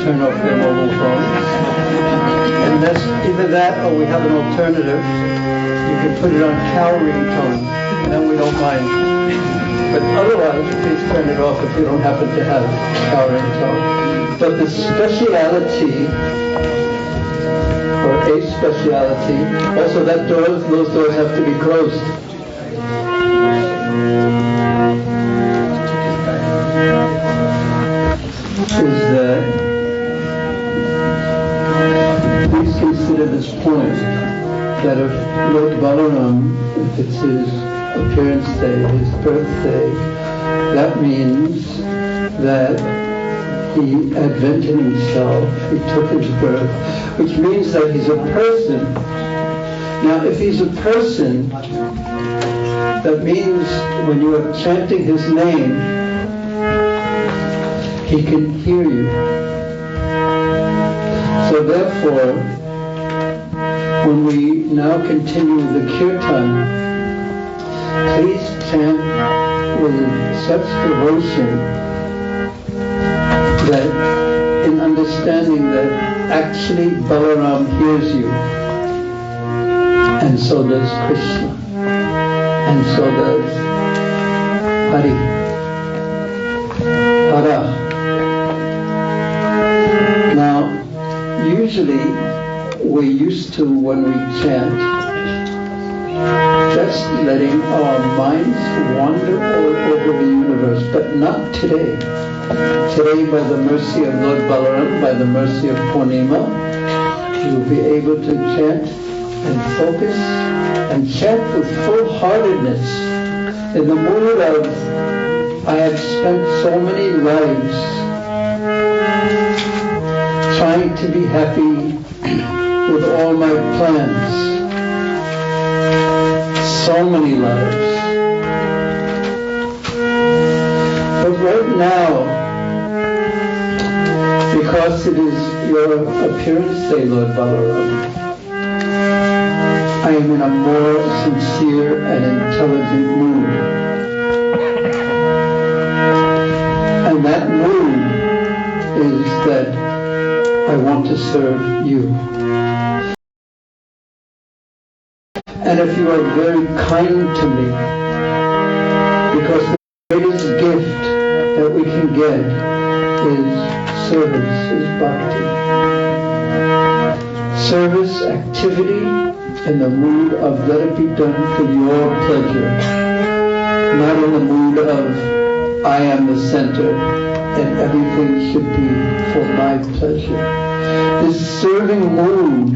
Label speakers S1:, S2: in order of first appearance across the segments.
S1: turn off their mobile phones. And that's either that or we have an alternative. You can put it on cow ringtone, and then we don't mind. But otherwise, please turn it off if you don't happen to have cow ringtone. But the speciality, or a speciality, also those doors have to be closed. Is that please consider this point that if Lord Balaram, if it's his appearance day, his birthday, that means that he advented himself, he took his birth, which means that he's a person. Now if he's a person, that means when you are chanting his name, he can hear you. So therefore, when we now continue the kirtan, please chant with such devotion that in understanding that actually Balaram hears you, and so does Krishna, and so does Hari, Hara. Now, usually we're used to, when we chant, just letting our minds wander all over the universe, but not today. Today, by the mercy of Lord Balaram, by the mercy of Purnima, you'll be able to chant and focus and chant with full-heartedness in the mood of, I have spent so many lives trying to be happy with all my plans. So many lives. But right now, because it is your appearance day, Lord Balaram, I am in a more sincere and intelligent mood. And that mood is that I want to serve you. And if you are very kind to me, because the greatest gift that we can get is service, is bhakti. Service, activity, in the mood of let it be done for your pleasure, not in the mood of I am the center and everything should be for my pleasure. This serving mood,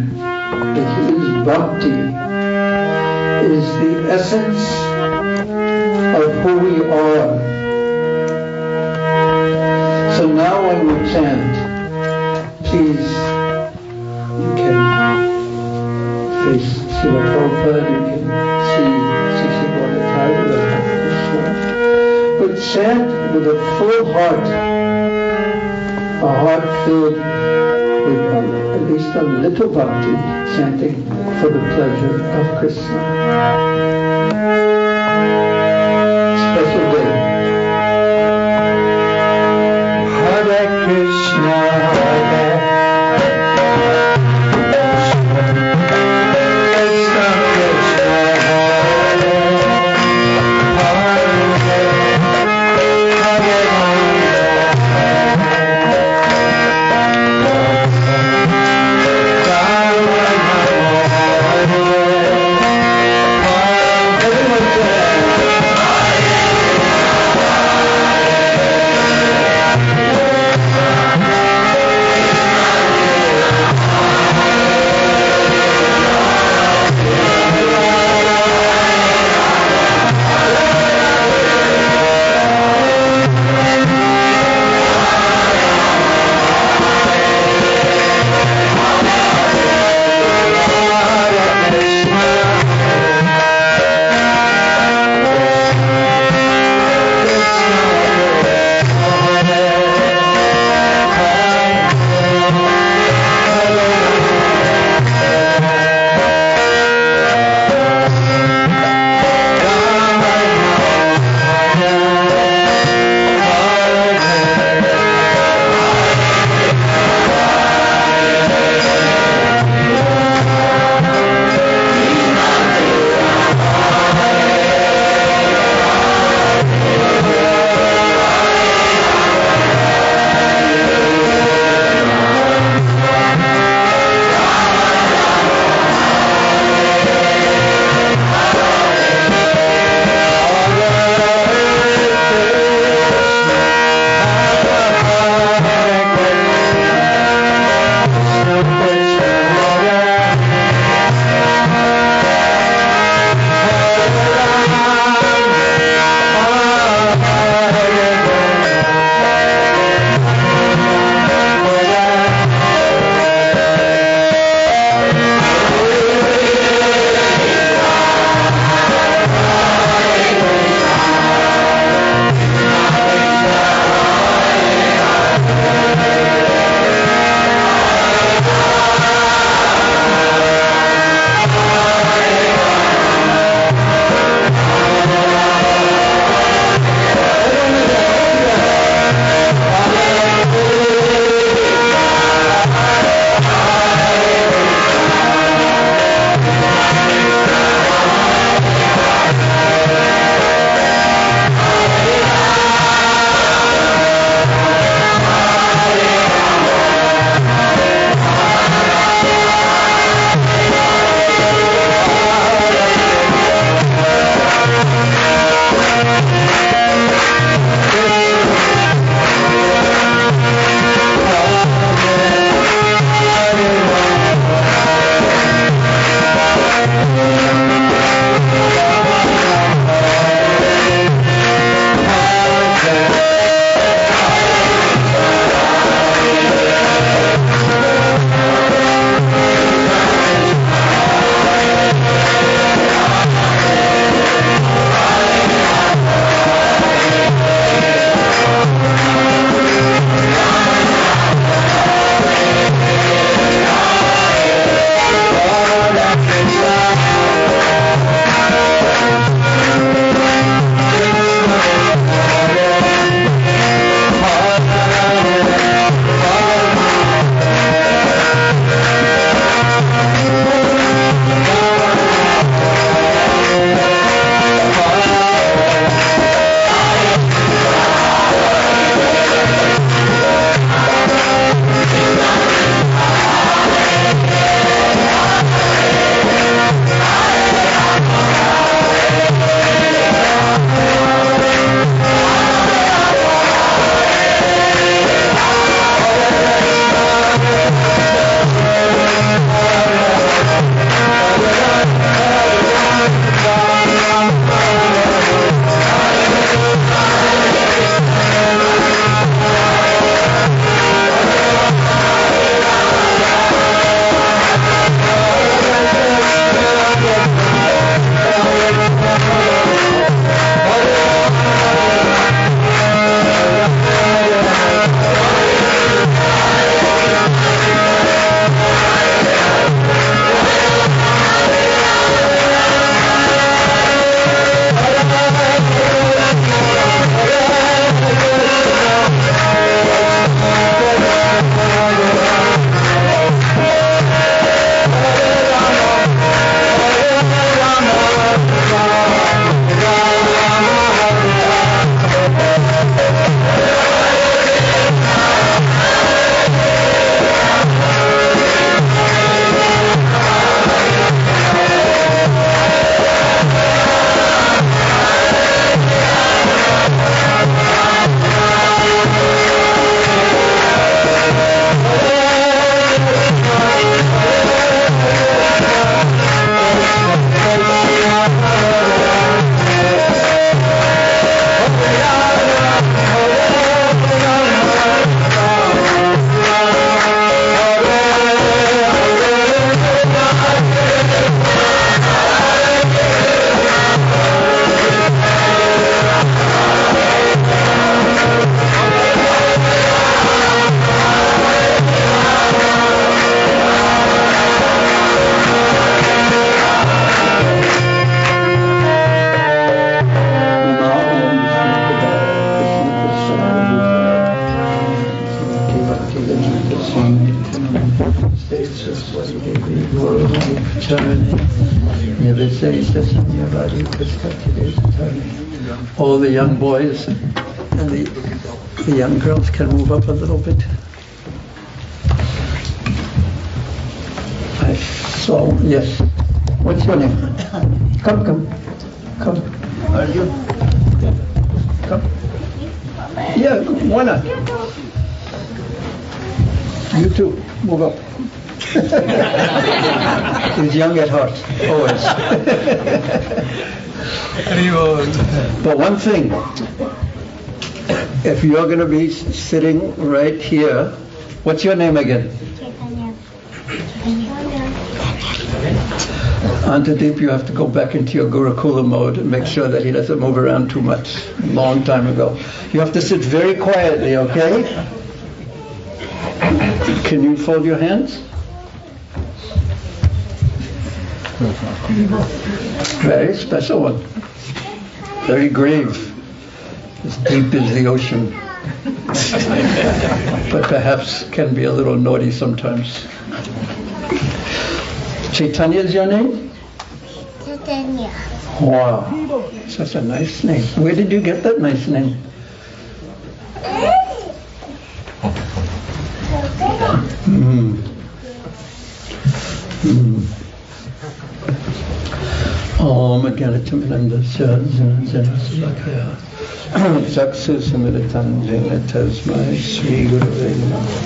S1: which is bhakti, is the essence of who we are. So now when we chant, please, you can face Srila Prabhupada, you can see Sisi Gaura, but chant with a full heart, a heart filled with at least a little bhakti, chanting for the pleasure of Krishna. Special day. Hare Krishna, Hare Krishna, Krishna Hare All the young boys and the young girls can move up a little bit. I saw, yes. What's your name? Come. Arjun. Come. Yeah, why not? You too, move up. He's young at heart, always. But one thing, if you're going to be sitting right here, what's your name again?
S2: Caitanya.
S1: Antadeep, you have to go back into your Gurukula mode and make sure that he doesn't move around too much. Long time ago. You have to sit very quietly, okay? Can you fold your hands? Very special one. Very grave. As deep as the ocean. But perhaps can be a little naughty sometimes. Caitanya is your name?
S2: Caitanya.
S1: Wow. Such a nice name. Where did you get that nice name? Om Gyanatimirandasya Janasya Chaksu Samiritanjana Tasmai Sri Gurave Namaha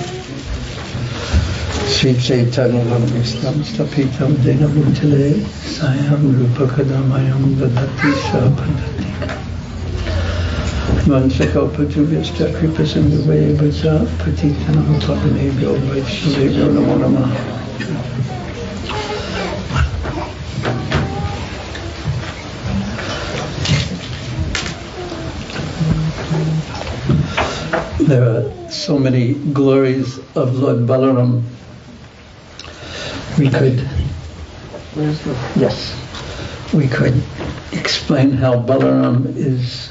S1: Sri Chaitanya Islam Stapitam Dena Bhutale Sayam Rupakadamayam Dadati Sapadati Mansakalpatubhyasta Kripasindhuvaya Vacha Patitanam Pavanebhyo Vaishnavebhyo Namo Namaha. There are so many glories of Lord Balaram. We could explain how Balaram is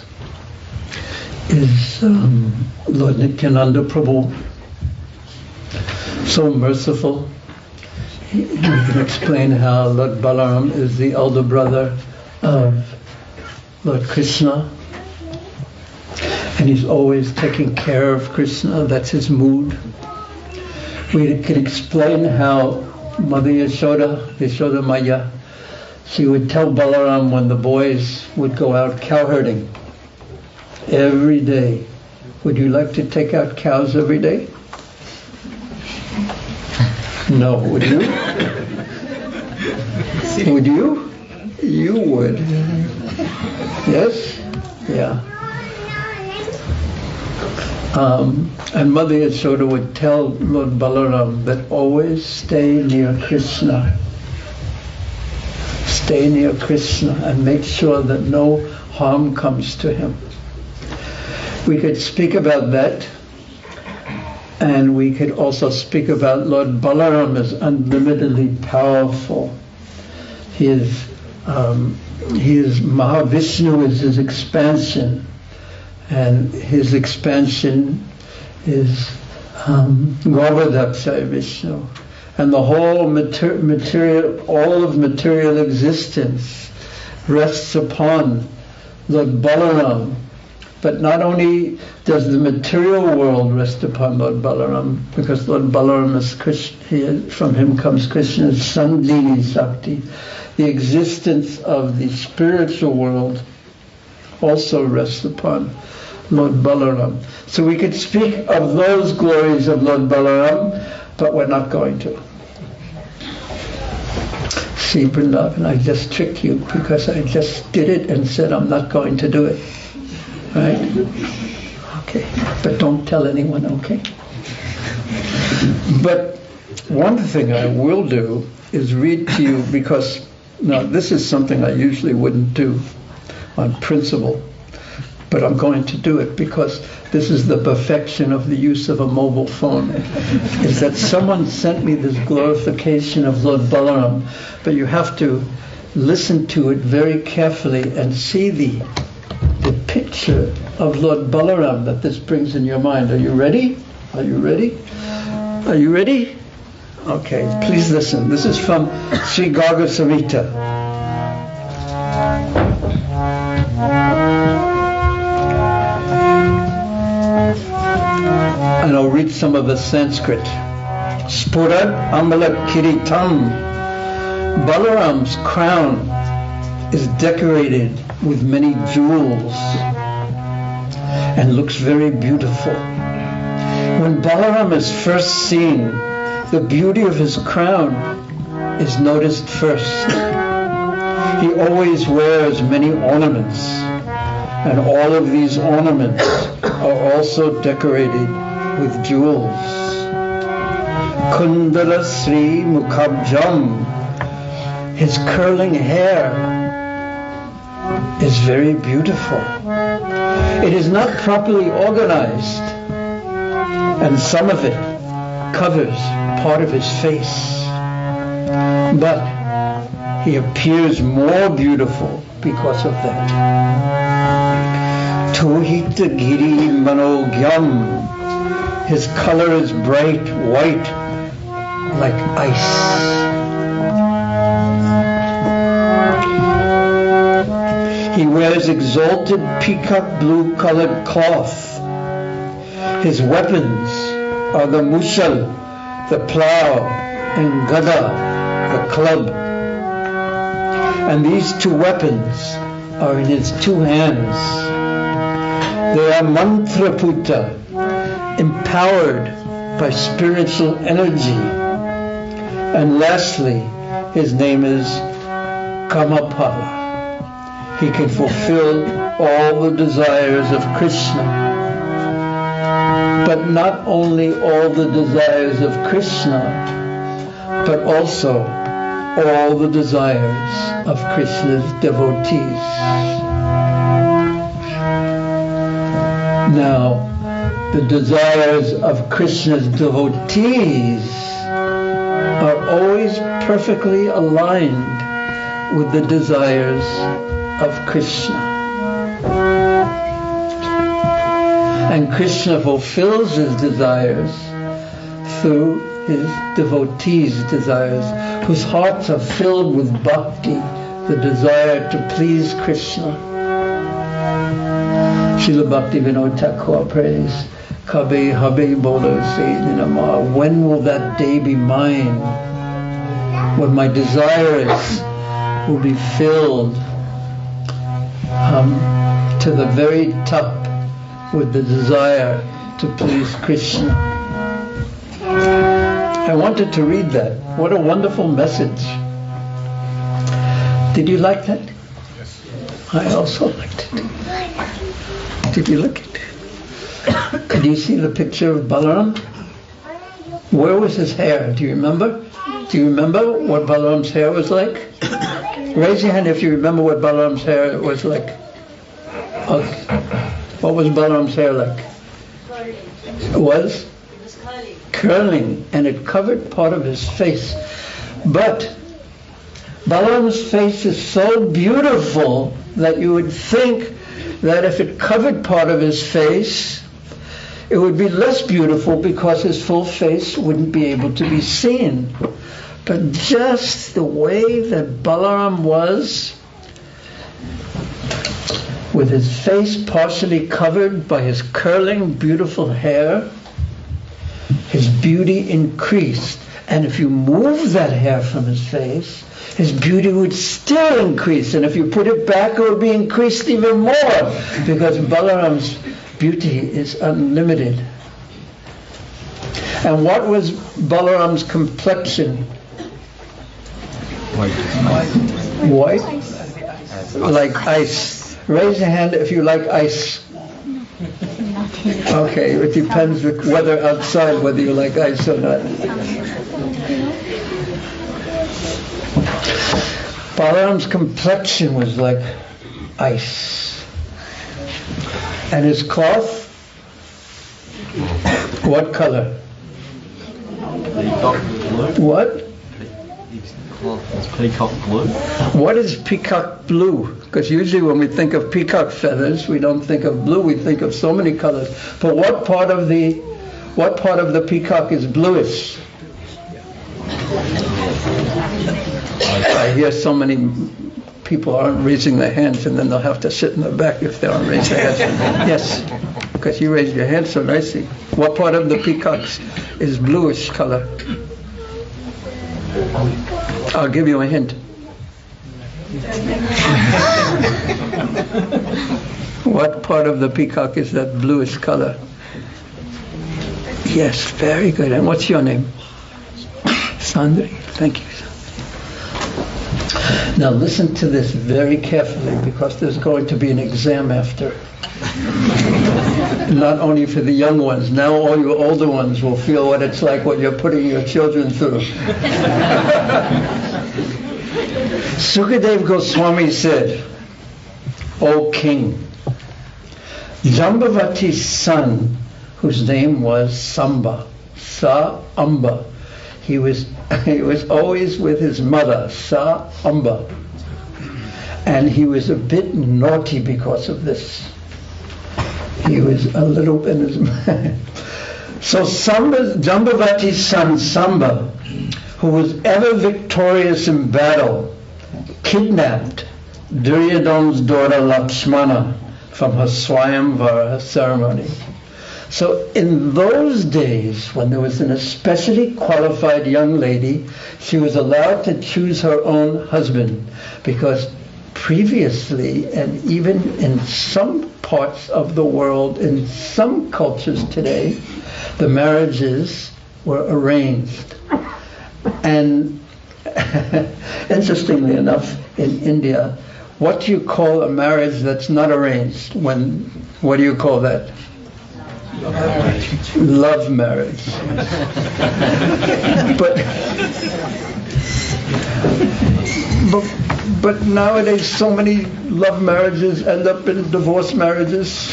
S1: Lord Nityananda Prabhu, so merciful. We can explain how Lord Balaram is the elder brother of Lord Krishna. And he's always taking care of Krishna, that's his mood. We can explain how Mother Yashoda Maya, she would tell Balaram when the boys would go out cow herding every day, would you like to take out cows every day? No, would you? Would you? You would. Yes? Yeah. And Mother Yashoda would tell Lord Balaram that always stay near Krishna. Stay near Krishna and make sure that no harm comes to him. We could speak about that, and we could also speak about Lord Balaram as unlimitedly powerful. He is Mahavishnu is his expansion. And his expansion is Govardhaksha Vishnu. And the whole all of material existence rests upon Lord Balaram. But not only does the material world rest upon Lord Balaram, because Lord Balaram is Krishna, from him comes Krishna's Sandhini Sakti. The existence of the spiritual world also rests upon Lord Balaram. So we could speak of those glories of Lord Balaram, but we're not going to. See, Vrindavan, I just tricked you because I just did it and said I'm not going to do it. Right? Okay. But don't tell anyone, okay? But one thing I will do is read to you, because now this is something I usually wouldn't do on principle. But I'm going to do it because this is the perfection of the use of a mobile phone. Is that someone sent me this glorification of Lord Balaram, but you have to listen to it very carefully and see the picture of Lord Balaram that this brings in your mind. Are you ready? Are you ready? Are you ready? Okay, please listen. This is from Sri Garga Samhita. And I'll read some of the Sanskrit. Spurat Amala Kiritam. Balaram's crown is decorated with many jewels and looks very beautiful. When Balaram is first seen, the beauty of his crown is noticed first. He always wears many ornaments, and all of these ornaments are also decorated with jewels. Kundala Sri Mukhabjam. His curling hair is very beautiful. It is not properly organized, and some of it covers part of his face. But he appears more beautiful because of that. Tuhita Giri Manogyam. His color is bright white like ice. He wears exalted peacock blue colored cloth. His weapons are the mushal, the plow, and gada, the club. And these two weapons are in his two hands. They are mantraputa, empowered by spiritual energy. And lastly, his name is Kamapala. He can fulfill all the desires of Krishna. But not only all the desires of Krishna, but also all the desires of Krishna's devotees. Now, the desires of Krishna's devotees are always perfectly aligned with the desires of Krishna. And Krishna fulfills his desires through his devotees' desires, whose hearts are filled with bhakti, the desire to please Krishna. Srila Bhakti Vinod Thakur prays, Kabe Habe Bolo Sayyidinama. When will that day be mine? When my desires will be filled to the very top with the desire to please Krishna. I wanted to read that. What a wonderful message. Did you like that?
S3: Yes.
S1: I also liked it. Did you look at it? Did you see the picture of Balaram? Where was his hair? Do you remember? Do you remember what Balaram's hair was like? Raise your hand if you remember what Balaram's hair was like. Okay. What was Balaram's hair like? It was? Curling, and it covered part of his face. But Balaram's face is so beautiful that you would think that if it covered part of his face, it would be less beautiful because his full face wouldn't be able to be seen. But just the way that Balaram was, with his face partially covered by his curling, beautiful hair, his beauty increased. And if you move that hair from his face, his beauty would still increase. And if you put it back, it would be increased even more, because Balaram's beauty is unlimited. And what was Balaram's complexion? White? Like ice. Raise your hand if you like ice. Okay, it depends the weather outside whether you like ice or not. Balaram's complexion was like ice. And his cloth? What color?
S3: Peacock blue.
S1: What?
S3: His cloth is peacock blue.
S1: What is peacock blue? Because usually when we think of peacock feathers, we don't think of blue, we think of so many colors. But what part of the peacock is bluish? I hear so many people aren't raising their hands, and then they'll have to sit in the back if they aren't raising their hands. Yes, because you raised your hand so nicely. What part of the peacock is bluish color? I'll give you a hint. What part of the peacock is that bluish color? Yes, very good. And what's your name? Sandri. Thank you. Now listen to this very carefully, because there's going to be an exam after. Not only for the young ones, now all you older ones will feel what it's like, what you're putting your children through. Sukadev Goswami said, O king, Jambavati's son, whose name was Samba, Sa-amba, he was always with his mother, Sa-amba, and he was a bit naughty because of this. He was a little bit in his mind. So Jambavati's son Samba, who was ever victorious in battle, kidnapped Duryodhana's daughter Lakshmana from her Swayamvara ceremony. So in those days, when there was an especially qualified young lady, she was allowed to choose her own husband, because previously, and even in some parts of the world, in some cultures today, the marriages were arranged. And interestingly enough, in India, what do you call a marriage that's not arranged? What do you call that? Love marriage. But nowadays so many love marriages end up in divorce marriages.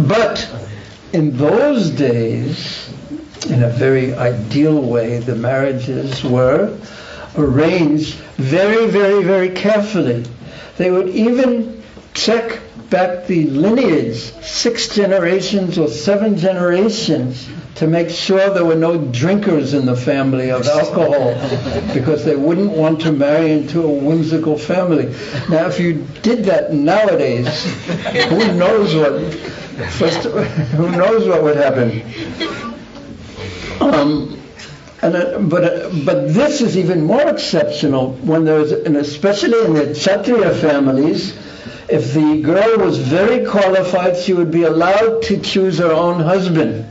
S1: But in those days, in a very ideal way, the marriages were arranged very, very, very carefully. They would even check back the lineage 6 generations or 7 generations to make sure there were no drinkers in the family of alcohol, because they wouldn't want to marry into a whimsical family. Now, if you did that nowadays, who knows what would happen? But this is even more exceptional when there's, and especially in the Kshatriya families, if the girl was very qualified, she would be allowed to choose her own husband.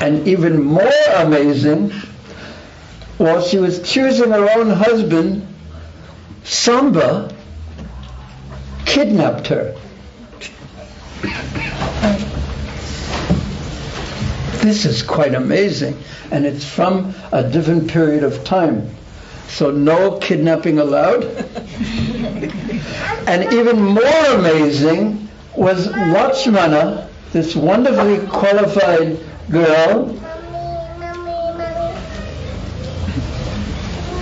S1: And even more amazing, while she was choosing her own husband, Samba kidnapped her. This is quite amazing, and it's from a different period of time. So no kidnapping allowed. And even more amazing was Lakshmana, this wonderfully qualified girl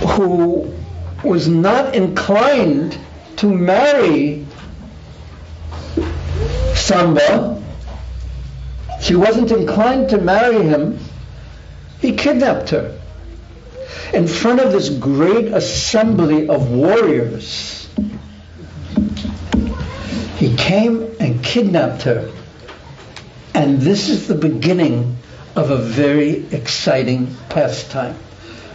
S1: who was not inclined to marry Samba. She wasn't inclined to marry him. He kidnapped her in front of this great assembly of warriors. He came and kidnapped her. And this is the beginning of a very exciting pastime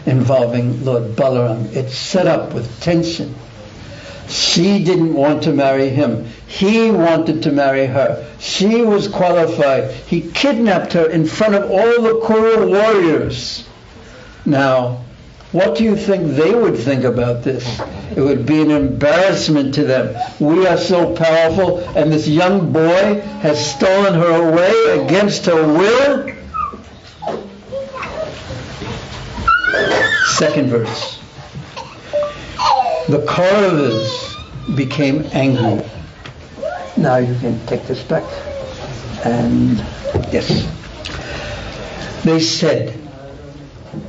S1: involving Lord Balaram. It's set up with tension. She didn't want to marry him. He wanted to marry her. She was qualified. He kidnapped her in front of all the Kuru warriors. Now, what do you think they would think about this? It would be an embarrassment to them. We are so powerful, and this young boy has stolen her away against her will. Second verse. The Kauravas became angry. Now you can take this back. And yes. They said,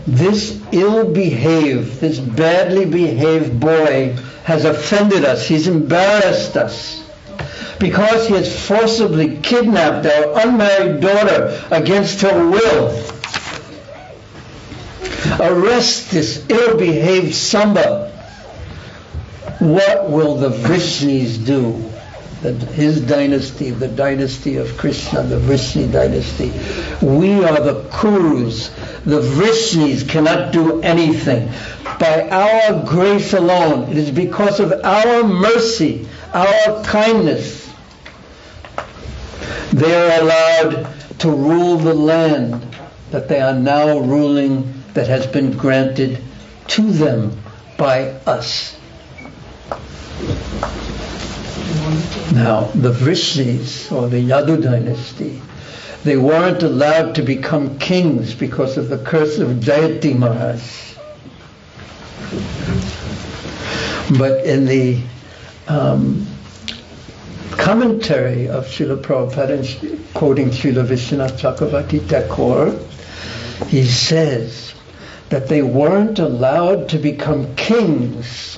S1: this ill-behaved, this badly behaved boy has offended us. He's embarrassed us. because he has forcibly kidnapped our unmarried daughter against her will. Arrest this ill-behaved Samba. What will the Vrishnis do? His dynasty, the dynasty of Krishna, the Vrishni dynasty. We are the Kurus. The Vrishnis cannot do anything. By our grace alone, it is because of our mercy, our kindness, they are allowed to rule the land that they are now ruling, that has been granted to them by us. Now, the Vrishnis, or the Yadu dynasty, they weren't allowed to become kings because of the curse of Jayati Maharaj. But in the commentary of Srila Prabhupada, quoting Srila Vishwanath Chakravarti Thakur, he says that they weren't allowed to become kings,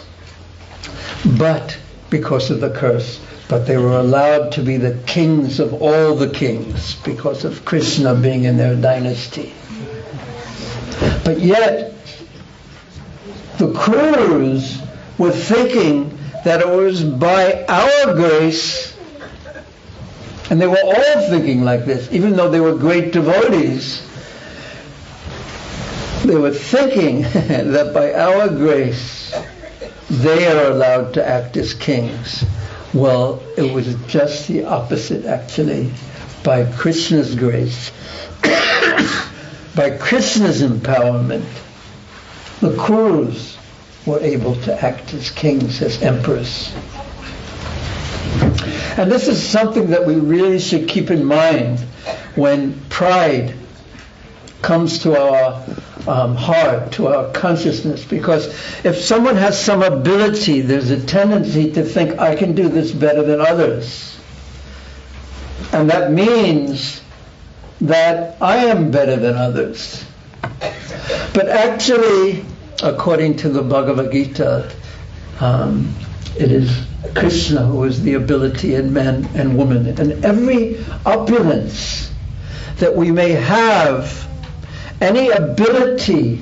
S1: but because of the curse, but they were allowed to be the kings of all the kings because of Krishna being in their dynasty. But yet, the Kurus were thinking that it was by our grace, and they were all thinking like this, even though they were great devotees, they were thinking that by our grace, they are allowed to act as kings. Well, it was just the opposite, actually. By Krishna's grace, by Krishna's empowerment, the Kurus were able to act as kings, as emperors. And this is something that we really should keep in mind when pride comes to our heart, to our consciousness, because if someone has some ability, there's a tendency to think, I can do this better than others. And that means that I am better than others. But actually, according to the Bhagavad Gita, it is Krishna who is the ability in man and woman. And every opulence that we may have, any ability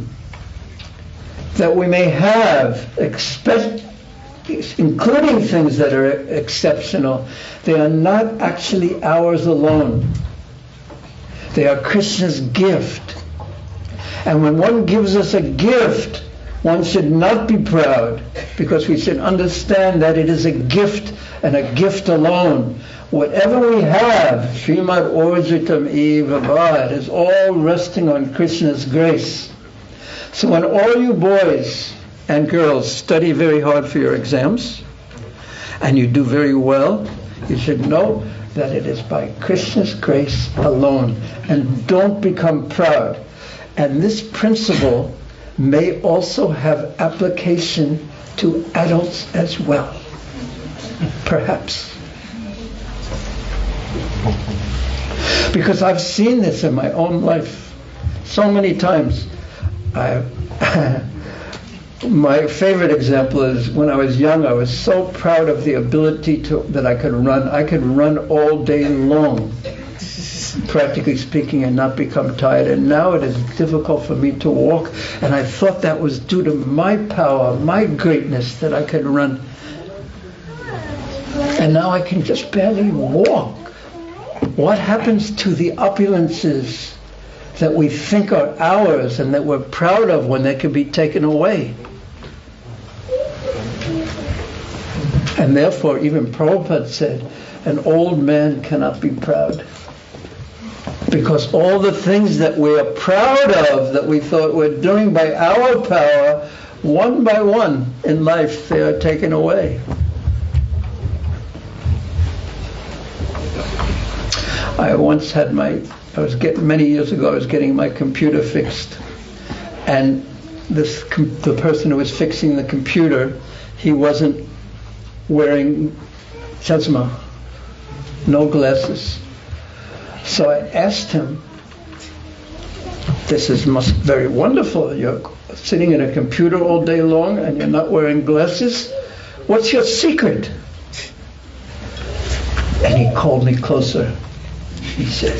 S1: that we may have, including things that are exceptional, they are not actually ours alone. They are Krishna's gift. And when one gives us a gift, one should not be proud, because we should understand that it is a gift and a gift alone. Whatever we have, Srimad Orjitam Eva Bha, is all resting on Krishna's grace. So when all you boys and girls study very hard for your exams, and you do very well, you should know that it is by Krishna's grace alone. And don't become proud. And this principle may also have application to adults as well, perhaps. Because I've seen this in my own life so many times. My favorite example is when I was young, I was so proud of the ability that I could run. I could run all day long, practically speaking, and not become tired. And now it is difficult for me to walk. And I thought that was due to my power, my greatness, that I could run. And now I can just barely walk. What happens to the opulences that we think are ours and that we're proud of when they can be taken away? And therefore, even Prabhupada said, an old man cannot be proud. Because all the things that we are proud of, that we thought we're doing by our power, one by one in life, they are taken away. Many years ago, I was getting my computer fixed. And the person who was fixing the computer, he wasn't wearing chashma, no glasses. So I asked him, this is very wonderful. You're sitting in a computer all day long and you're not wearing glasses. What's your secret? And he called me closer. He said,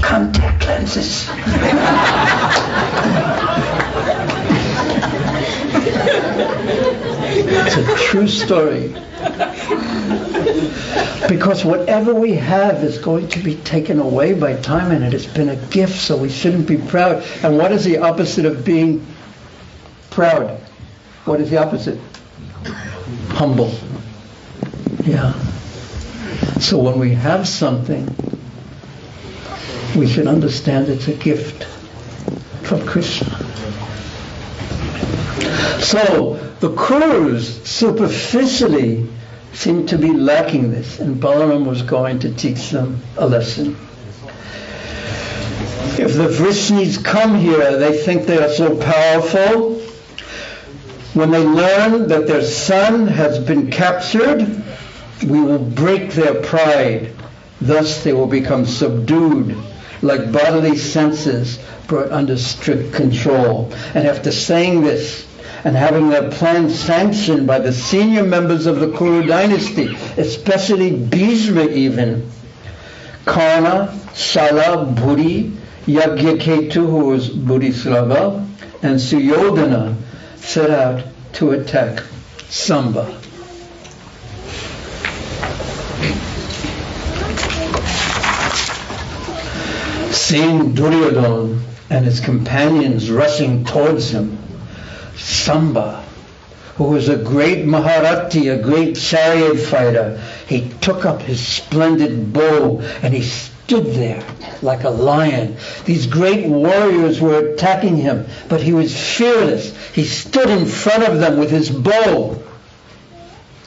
S1: "Contact lenses." It's a true story. Because whatever we have is going to be taken away by time, and it has been a gift, so we shouldn't be proud. And what is the opposite of being proud? What is the opposite? Humble. Yeah. So when we have something, we should understand it's a gift from Krishna. So the Kurus superficially seemed to be lacking this, and Balaram was going to teach them a lesson. If the Vrishnis come here, they think they are so powerful. When they learn that their son has been captured, we will break their pride. Thus they will become subdued, like bodily senses brought under strict control. And after saying this, and having their plans sanctioned by the senior members of the Kuru dynasty, especially Bhishma even, Karna, Shala, Bhuri, Yagyaketu, who was Bodhisattva, and Suyodhana set out to attack Samba. Seeing Duryodhana and his companions rushing towards him, Samba, who was a great Maharati, a great chariot fighter, he took up his splendid bow and he stood there like a lion. These great warriors were attacking him, but he was fearless. He stood in front of them with his bow,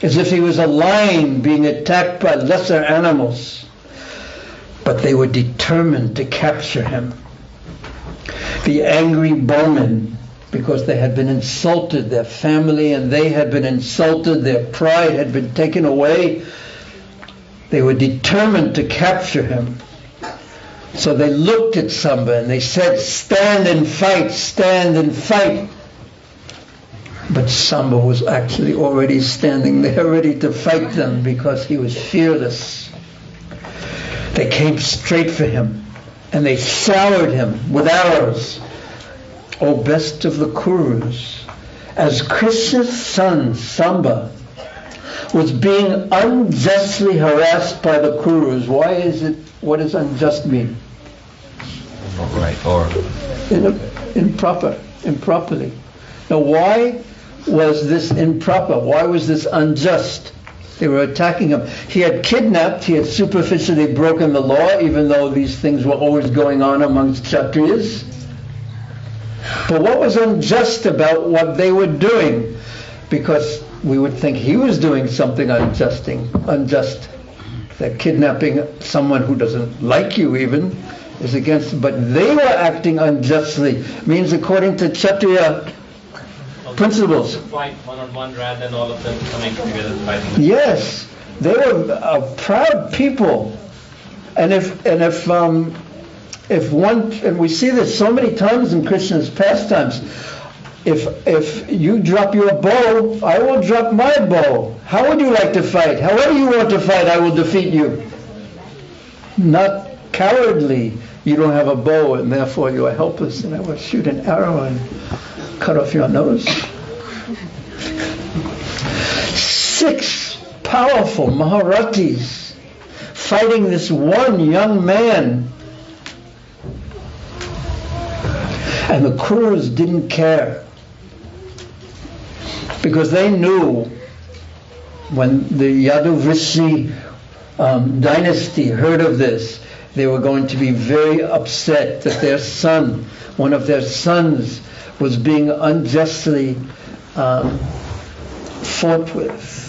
S1: as if he was a lion being attacked by lesser animals. But they were determined to capture him. The angry bowmen, because they had been insulted, their family and they had been insulted, their pride had been taken away, they were determined to capture him. So they looked at Samba and they said, "Stand and fight, stand and fight." But Samba was actually already standing there ready to fight them because he was fearless. They came straight for him and they showered him with arrows. O best of the Kurus, as Krishna's son Samba was being unjustly harassed by the Kurus. What does unjust mean?
S3: Not right, or
S1: Improperly. Now why was this improper? Why was this unjust? They were attacking him. He had kidnapped, he had superficially broken the law, even though these things were always going on amongst Kshatriyas. But what was unjust about what they were doing? Because we would think he was doing something unjust. That kidnapping someone who doesn't like you even is against, but they were acting unjustly. Means according to Kshatriya principles.
S4: Fight one-on-one rather than all of them coming together fighting.
S1: Yes, they were proud people. And if we see this so many times in Krishna's pastimes, if you drop your bow, I will drop my bow. How would you like to fight? However you want to fight, I will defeat you. Not cowardly. You don't have a bow and therefore you are helpless and I will shoot an arrow and cut off your nose. 6 powerful Maharatis fighting this one young man. And the Kurus didn't care, because they knew when the Yadu-Vrishni dynasty heard of this, they were going to be very upset that their son, one of their sons, was being unjustly fought with.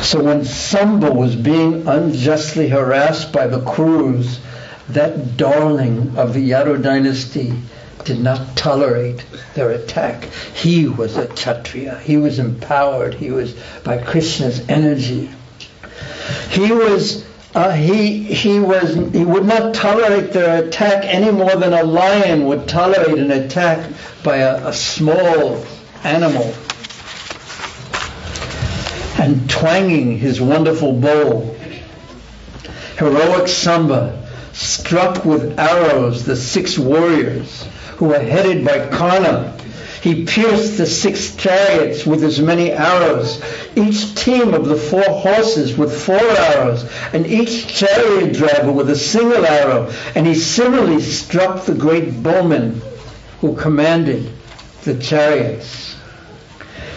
S1: So when Samba was being unjustly harassed by the Kurus, that darling of the Yadu dynasty did not tolerate their attack. He was a Kshatriya. He was empowered. He was by Krishna's energy. He would not tolerate their attack any more than a lion would tolerate an attack by a small animal. And and twanging his wonderful bow. Heroic Samba struck with arrows the 6 warriors who were headed by Karna. He pierced the 6 chariots with as many arrows, each team of the 4 horses with 4 arrows, and each chariot driver with a single arrow. And he similarly struck the great bowmen who commanded the chariots.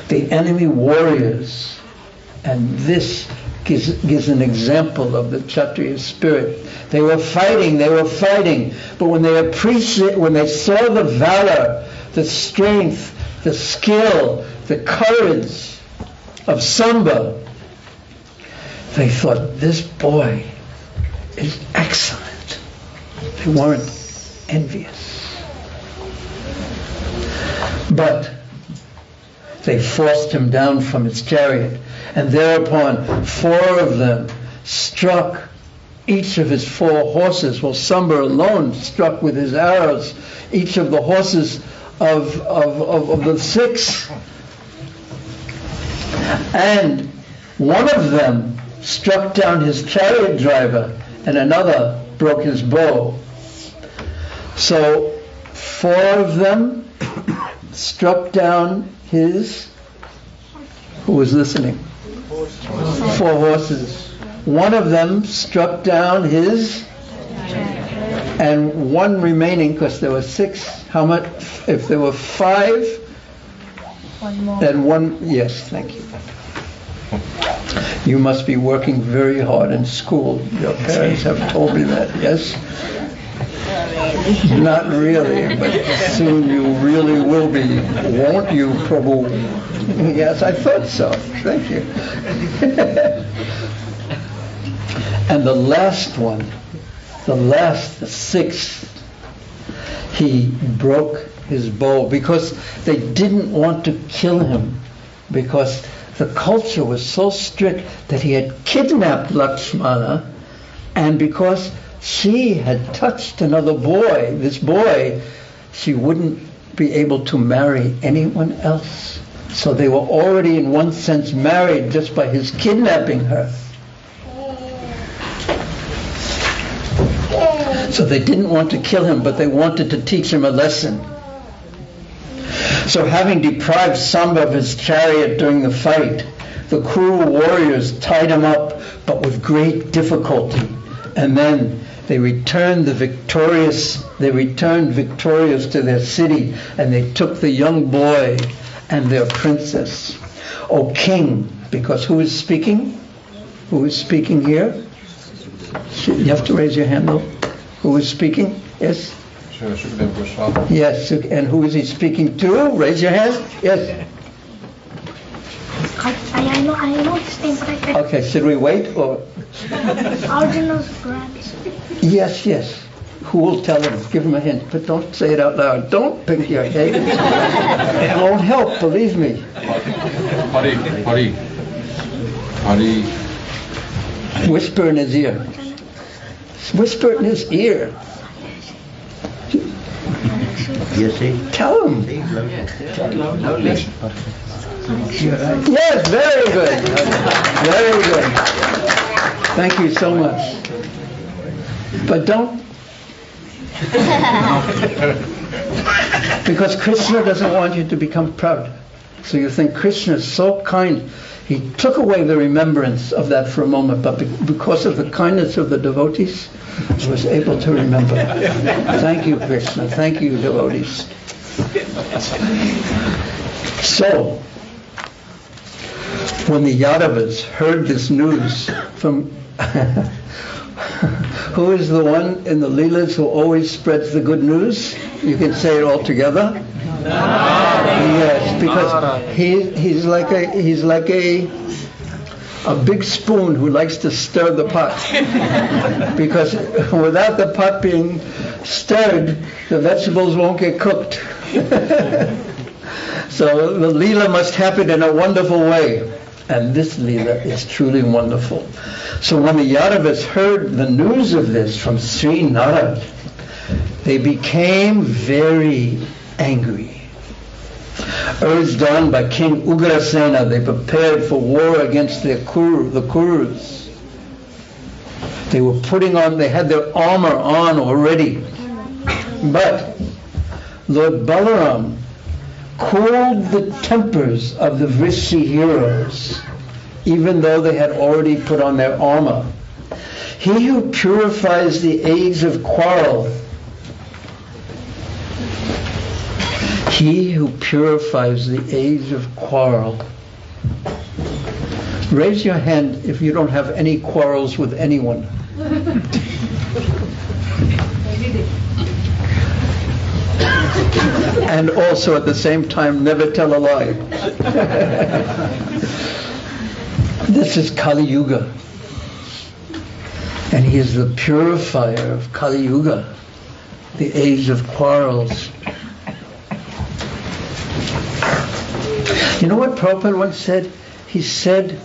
S1: The enemy warriors, and this gives an example of the Kshatriya spirit. They were fighting, but when they saw the valor, the strength, the skill, the courage of Samba, they thought, this boy is excellent. They weren't envious. But they forced him down from his chariot, and thereupon 4 of them struck each of his 4 horses, while Samba alone struck with his arrows each of the horses of the 6. And one of them struck down his chariot driver, and another broke his bow. So 4 of them struck down his, who was listening? 4 horses. One of them struck down his, and 1 remaining, because there were 6. How much? If there were 5,
S2: 1 more.
S1: and 1, yes, thank you. You must be working very hard in school. Your parents have told me that, yes? Not really, but soon you really will be, won't you, Prabhu? Yes, I thought so. Thank you. And the last one, the 6th, he broke his bow because they didn't want to kill him, because the culture was so strict that he had kidnapped Lakshmana, and because she had touched another boy, this boy, she wouldn't be able to marry anyone else. So they were already in one sense married just by his kidnapping her. So they didn't want to kill him, but they wanted to teach him a lesson. So having deprived Samba of his chariot during the fight, the cruel warriors tied him up, but with great difficulty. And then they returned victorious to their city, and they took the young boy and their princess. O king, because who is speaking? Who is speaking here? You have to raise your hand though. Who is speaking? Yes? Yes, and who is he speaking to? Raise your hand. Yes.
S2: I know his name, but I
S1: Okay, should we wait or?
S2: Arjuna's grandson.
S1: Yes. Who will tell him? Give him a hint, but don't say it out loud. Don't pick your head. It won't help, believe me.
S5: Hari.
S1: Whisper in his ear. Whisper in his ear. Tell him. Yes, very good. Very good. Thank you so much. But don't. Because Krishna doesn't want you to become proud. So you think Krishna is so kind. He took away the remembrance of that for a moment, but because of the kindness of the devotees, he was able to remember. Thank you, Krishna. Thank you, devotees. So, when the Yadavas heard this news from... Who is the one in the Leelas who always spreads the good news? You can say it all together. Yes, because he's like a big spoon who likes to stir the pot. Because without the pot being stirred, the vegetables won't get cooked. So the Leela must happen in a wonderful way. And this Leela is truly wonderful. So when the Yadavas heard the news of this from Sri Narad, they became very angry. urged on by King Ugrasena, they prepared for war against the Kurus. They were they had their armor on already. But Lord Balaram cooled the tempers of the Vrishi heroes, even though they had already put on their armor. He who purifies the age of quarrel, he who purifies the age of quarrel. Raise your hand if you don't have any quarrels with anyone. And also at the same time, never tell a lie. This is Kali Yuga. And he is the purifier of Kali Yuga, the age of quarrels. You know what Prabhupada once said? He said,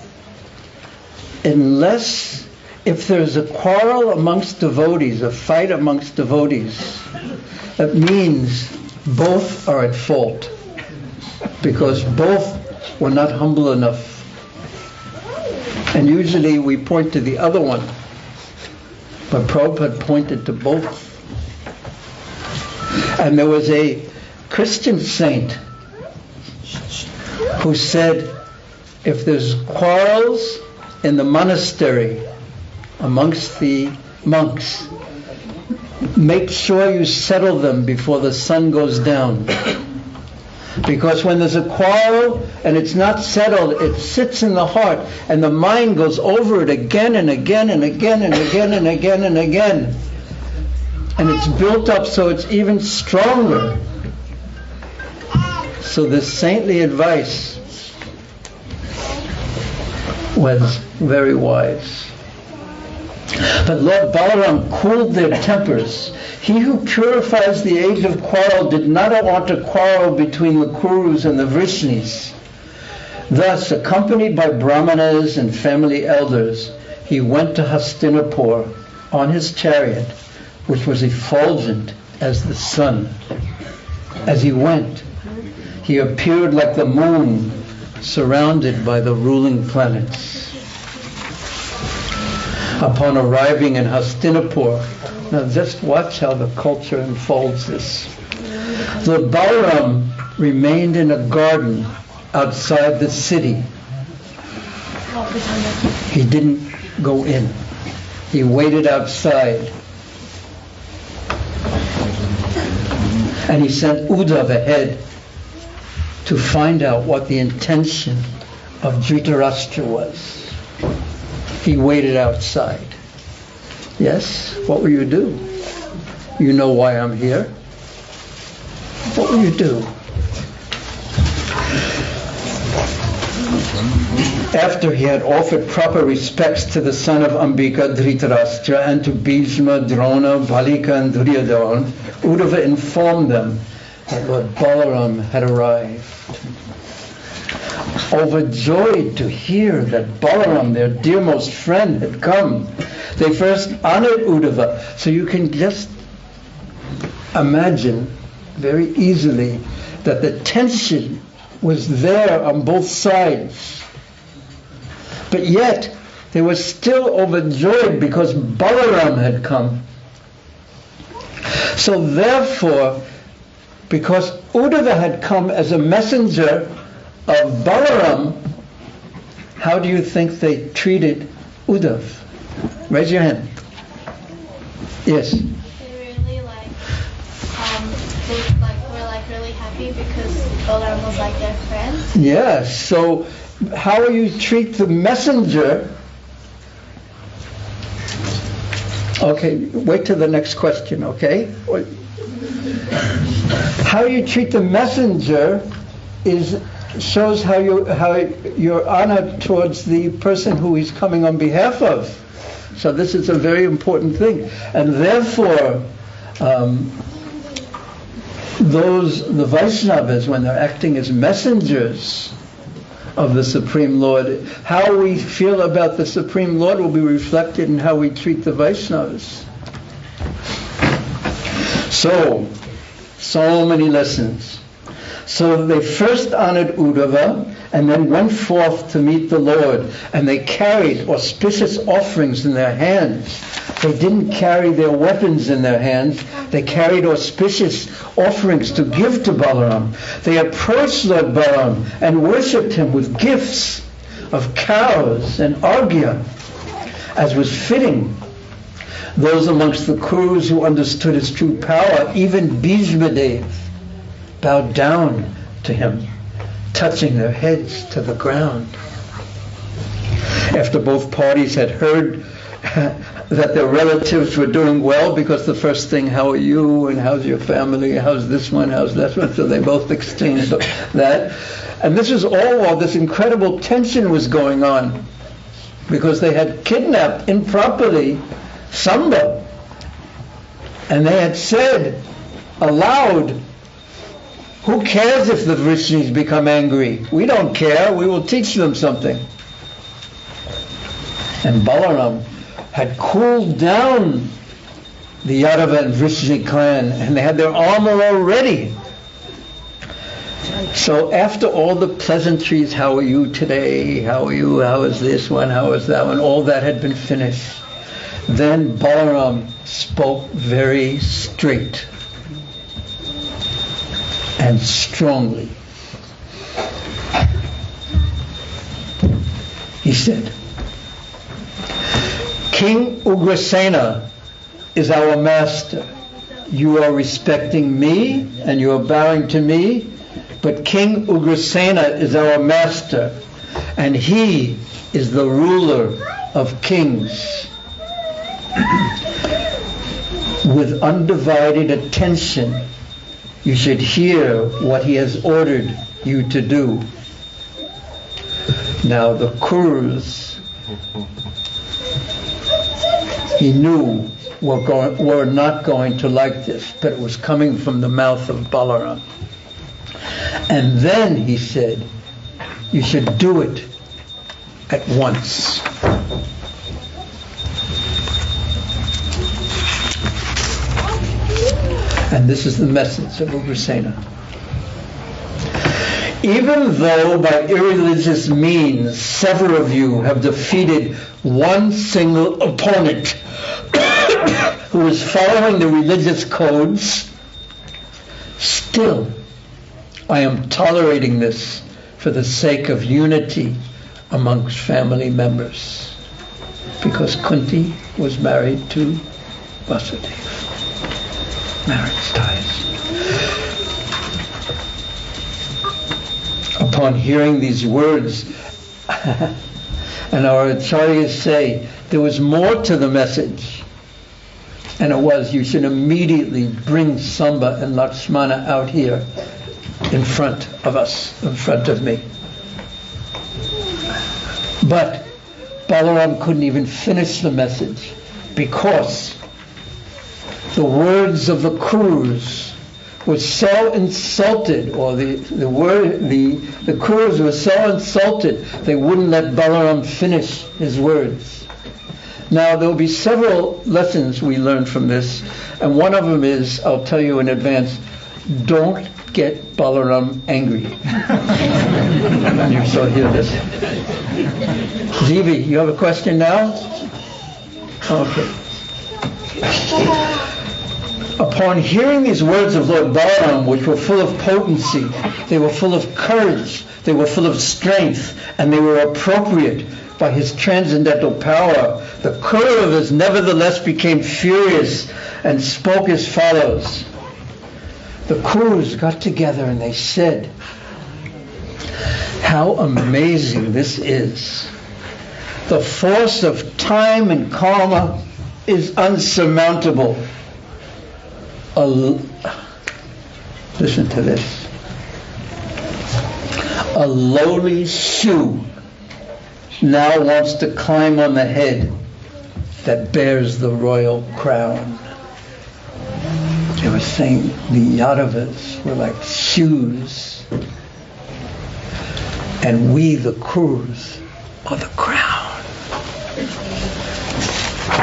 S1: if there's a quarrel amongst devotees, a fight amongst devotees, that means both are at fault, because both were not humble enough. And usually we point to the other one, but Prabhupada pointed to both. And there was a Christian saint who said, if there's quarrels in the monastery amongst the monks, make sure you settle them before the sun goes down. Because when there's a quarrel and it's not settled, it sits in the heart and the mind goes over it again and again and again and again and again and again. And it's built up so it's even stronger. So this saintly advice was very wise. But Lord Balaram cooled their tempers. He who purifies the age of quarrel did not want a quarrel between the Kurus and the Vrishnis. Thus, accompanied by brahmanas and family elders, he went to Hastinapur on his chariot, which was effulgent as the sun. As he went, he appeared like the moon, surrounded by the ruling planets. Upon arriving in Hastinapur, now just watch how the culture unfolds this. Lord Balaram remained in a garden outside the city. He didn't go in. He waited outside. And he sent Uddhav ahead to find out what the intention of Dhritarashtra was. He waited outside. Yes? What will you do? You know why I'm here. What will you do? After he had offered proper respects to the son of Ambika, Dhritarashtra, and to Bhishma, Drona, Bhalika, and Duryodhana, Uddhava informed them that Lord Balaram had arrived. Overjoyed to hear that Balaram, their dearmost friend, had come, they first honored Uddhava. So you can just imagine very easily that the tension was there on both sides. But yet, they were still overjoyed because Balaram had come. So therefore, because Uddhava had come as a messenger of Balaram, how do you think they treated Uddhav? Raise your hand. Yes.
S6: They really were really happy because Balaram was like their friend.
S1: Yes. So how will you treat the messenger? Okay, wait till the next question, okay? How you treat the messenger shows how your honor towards the person who he's coming on behalf of. So this is a very important thing. And therefore, the Vaishnavas, when they're acting as messengers of the Supreme Lord, how we feel about the Supreme Lord will be reflected in how we treat the Vaishnavas. So many lessons. So they first honored Uddhava and then went forth to meet the Lord, and they carried auspicious offerings in their hands. They didn't carry their weapons in their hands. They carried auspicious offerings to give to Balaram. They approached Lord Balaram and worshipped him with gifts of cows and arghya, as was fitting. Those amongst the Kurus who understood his true power, even Bhishmadev, bowed down to him, touching their heads to the ground. After both parties had heard that their relatives were doing well, because the first thing, how are you, and how's your family, how's this one, how's that one, so they both exchanged that. And this was all while this incredible tension was going on, because they had kidnapped improperly Samba, and they had said aloud, who cares if the Vrishnis become angry? We don't care, we will teach them something. And Balaram had cooled down the Yadava and Vrishni clan, and they had their armor all ready. So after all the pleasantries, how are you today, how are you, how is this one, how is that one, all that had been finished, then Balaram spoke very straight and strongly. He said, King Ugrasena is our master. You are respecting me and you are bowing to me, but King Ugrasena is our master, and he is the ruler of kings. With undivided attention, you should hear what he has ordered you to do. Now the Kurus, he knew were not going to like this, but it was coming from the mouth of Balaram. And then he said, you should do it at once. And this is the message of Ugrasena. Even though by irreligious means several of you have defeated one single opponent who is following the religious codes, still I am tolerating this for the sake of unity amongst family members, because Kunti was married to Vasudeva. Marriage ties. Upon hearing these words, and our acharyas say, there was more to the message, and it was, you should immediately bring Samba and Lakshmana out here in front of us, in front of me. But Balaram couldn't even finish the message, because the words of the Kurus were so insulted, or the Kurus were so insulted, they wouldn't let Balaram finish his words. Now, there will be several lessons we learn from this, and one of them is, I'll tell you in advance, don't get Balaram angry. You shall hear this. Zivi, you have a question now? Okay. Upon hearing these words of Lord Balaram, which were full of potency, they were full of courage, they were full of strength, and they were appropriate by his transcendental power, the Kauravas nevertheless became furious and spoke as follows. The Kurus got together and they said, how amazing this is. The force of time and karma is unsurmountable. Listen to this. A lowly shoe now wants to climb on the head that bears the royal crown. They were saying the Yadavas were like shoes, and we, the Kurus, are the crown.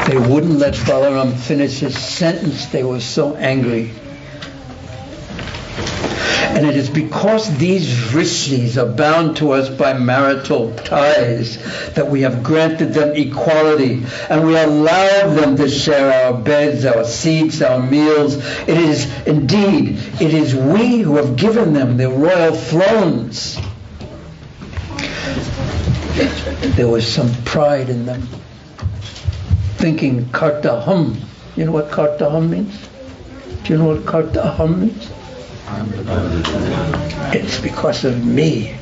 S1: They wouldn't let Balaram finish his sentence. They were so angry. And it is because these rishis are bound to us by marital ties that we have granted them equality, and we allow them to share our beds, our seats, our meals. It is we who have given them their royal thrones. There was some pride in them, thinking kartaham. You know what kartaham means? Do you know what kartaham means? It's because of me.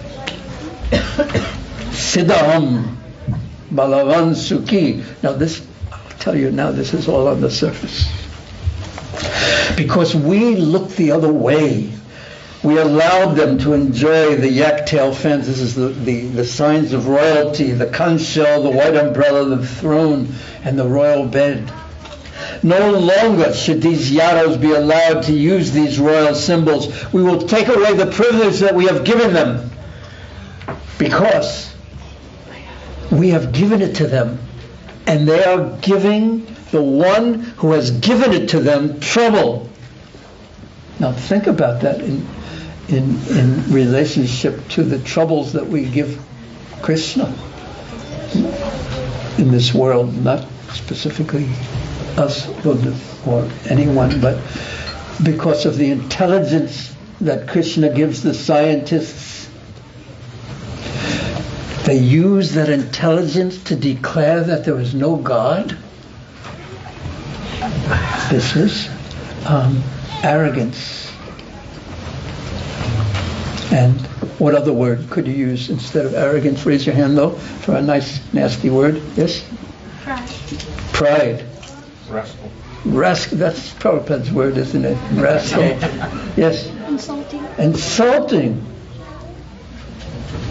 S1: Siddham Balavan Sukhi. Now this, I'll tell you now, this is all on the surface. Because we looked the other way. We allowed them to enjoy the yak-tail fans. This is the signs of royalty, the conch shell, the white umbrella, the throne, and the royal bed. No longer should these yadavas be allowed to use these royal symbols. We will take away the privilege that we have given them, because we have given it to them, and they are giving the one who has given it to them trouble. Now think about that in relationship to the troubles that we give Krishna in this world, not specifically us or anyone, but because of the intelligence that Krishna gives the scientists. They use that intelligence to declare that there is no God. This is arrogance. And what other word could you use instead of arrogance? Raise your hand, though, for a nice, nasty word. Yes? Pride.
S5: Rascal.
S1: Rascal. That's Prabhupada's word, isn't it? Rascal. Yes?
S2: Insulting.
S1: Insulting.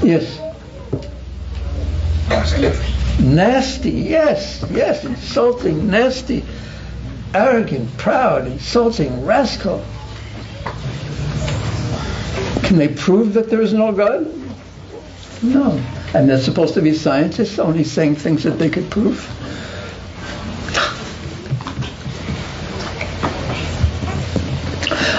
S1: Yes. Nasty. Yes. Yes. Insulting. Nasty. Arrogant. Proud. Insulting. Rascal. Can they prove that there is no God? No. And they're supposed to be scientists, only saying things that they could prove.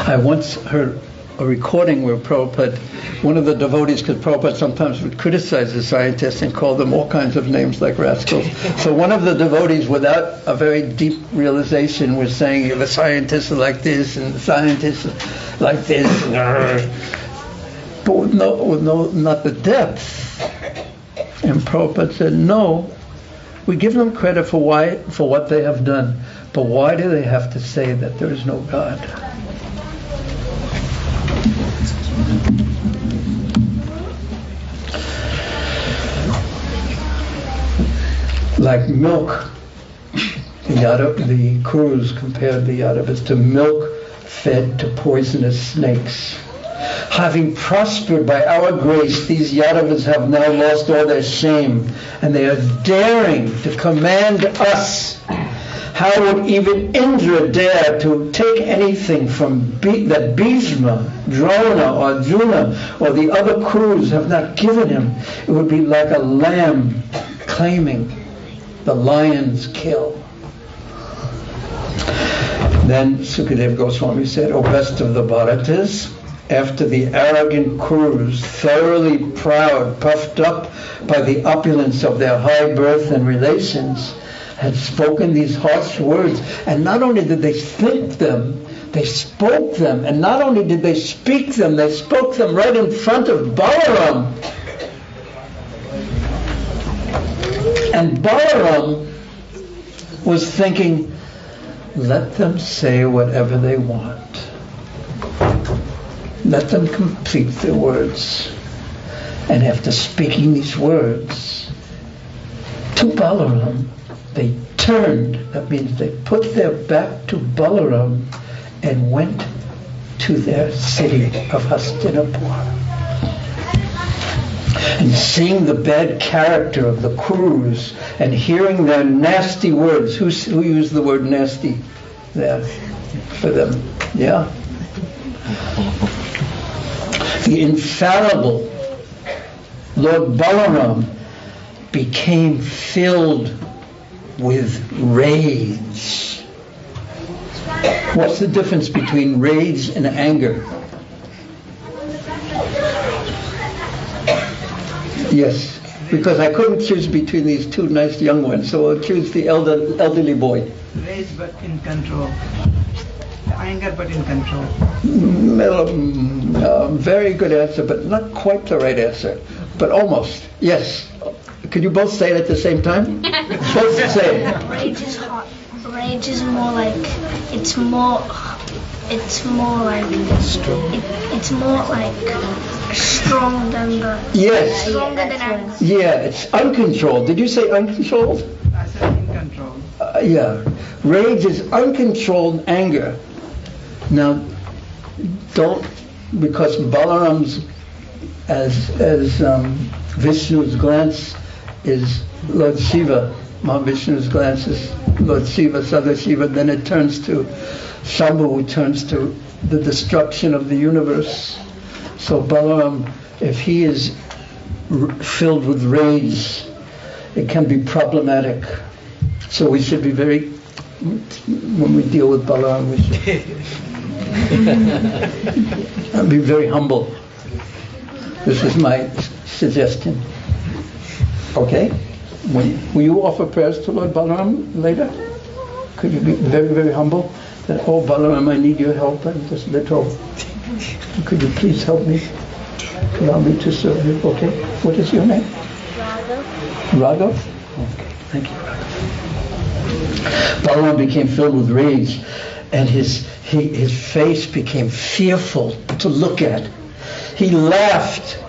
S1: I once heard a recording where Prabhupada, one of the devotees, because Prabhupada sometimes would criticize the scientists and call them all kinds of names like rascals. So one of the devotees, without a very deep realization, was saying, the scientists are like this, and the scientists are like this, but with no, not the depth. And Prabhupada said, no, we give them credit for what they have done, but why do they have to say that there is no God? Like milk, the Kurus compared the Yadavas to milk fed to poisonous snakes. Having prospered by our grace, these Yadavas have now lost all their shame, and they are daring to command us. How would even Indra dare to take anything from that Bhishma, Drona, or Arjuna, or the other Kurus have not given him? It would be like a lamb claiming the lion's kill. Then Sukadeva Goswami said, O best of the Bharatas, after the arrogant Kurus, thoroughly proud, puffed up by the opulence of their high birth and relations, had spoken these harsh words, and not only did they think them, they spoke them, and not only did they speak them, they spoke them right in front of Balaram. And Balaram was thinking, let them say whatever they want. Let them complete their words. And after speaking these words to Balaram, they turned, that means they put their back to Balaram and went to their city of Hastinapur. And seeing the bad character of the Kurus and hearing their nasty words, who used the word nasty there for them? Yeah. The infallible Lord Balaram became filled with rage. What's the difference between rage and anger? Yes, because I couldn't choose between these two nice young ones, so I'll choose the elderly boy.
S7: Rage but in control. Anger but in control.
S1: Very good answer, but not quite the right answer. But almost. Yes. Could you both say it at the same time? Both say it.
S2: Rage is hot. Rage is more like it's more like strong than the
S1: Yes.
S2: stronger than anger.
S1: Yeah, it's uncontrolled. Did you say uncontrolled?
S7: I said in control.
S1: Yeah. Rage is uncontrolled anger. Now, don't, because Balaram's, as Vishnu's glance is Lord Shiva, Mahavishnu's glance is Lord Shiva, Sadashiva, then it turns to Shambhu, who turns to the destruction of the universe. So Balaram, if he is filled with rage, it can be problematic. So we should be very, when we deal with Balaram, we should be very humble. This is my suggestion. Okay? Will you offer prayers to Lord Balaram later? Could you be very, very humble? That, oh Balaram, I need your help. I'm just little. Could you please help me? Allow me to serve you. Okay? What is your name?
S2: Raghav.
S1: Raghav? Okay, thank you. Balaram became filled with rage, and his face became fearful to look at. He laughed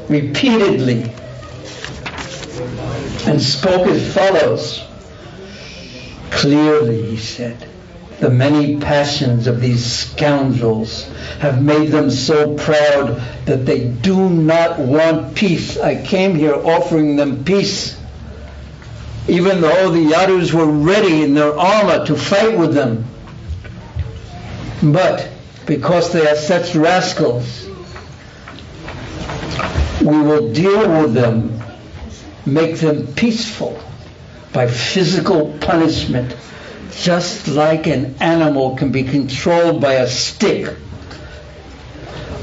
S1: repeatedly and spoke as follows. Clearly, he said, the many passions of these scoundrels have made them so proud that they do not want peace. I came here offering them peace, even though the Yadus were ready in their armor to fight with them. But because they are such rascals, we will deal with them, make them peaceful by physical punishment, just like an animal can be controlled by a stick.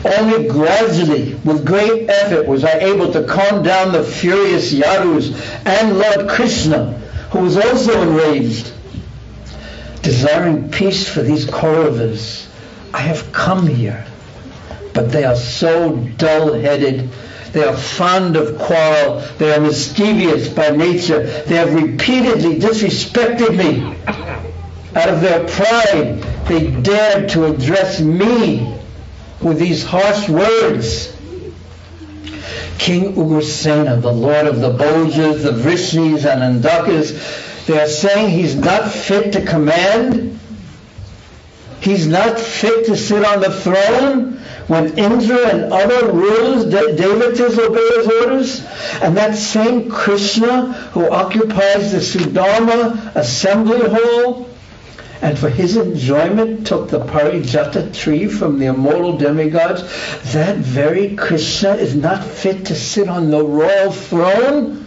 S1: Only gradually, with great effort, was I able to calm down the furious Yadus and Lord Krishna, who was also enraged. Desiring peace for these Kauravas, I have come here, but they are so dull-headed. They are fond of quarrel. They are mischievous by nature. They have repeatedly disrespected me. Out of their pride, they dared to address me with these harsh words. King Ugrasena, the lord of the Bhojas, the Vrishnis and Andakas, they are saying he's not fit to command. He's not fit to sit on the throne when Indra and other rulers, devatas, obey his orders. And that same Krishna who occupies the Sudama assembly hall and for his enjoyment took the Parijata tree from the immortal demigods, that very Krishna is not fit to sit on the royal throne?